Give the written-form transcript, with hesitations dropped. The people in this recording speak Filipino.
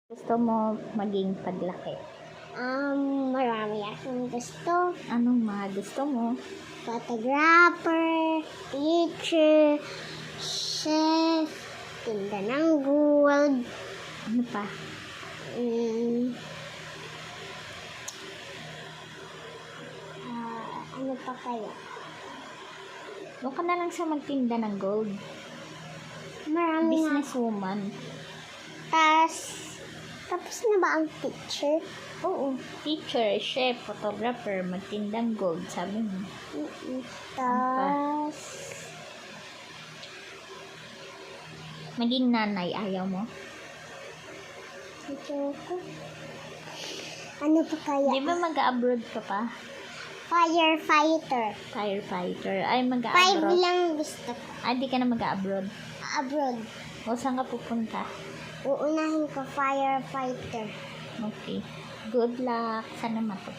Gusto mo maging paglaki? Marami akong gusto. Anong mga gusto mo? Photographer, teacher, chef, tinda ng gold. Ano pa? Ano pa kaya? Doon ka na lang sa magtinda ng gold. Marami na. Businesswoman. Tapos na ba ang teacher? Oo. Teacher, chef, photographer, magtindang gold, sabi mo. Tapos, Maging nanay, ayaw mo? teacher ko. Ano pa kaya? Di ba mag-abroad ka pa? Firefighter. Firefighter. Ay, 5 mag-abroad. lang gusto ko. Ay, di ka na mag-abroad. Abroad. O, saan ka pupunta? Uunahin ko firefighter. Okay. Good luck. Sana matuto.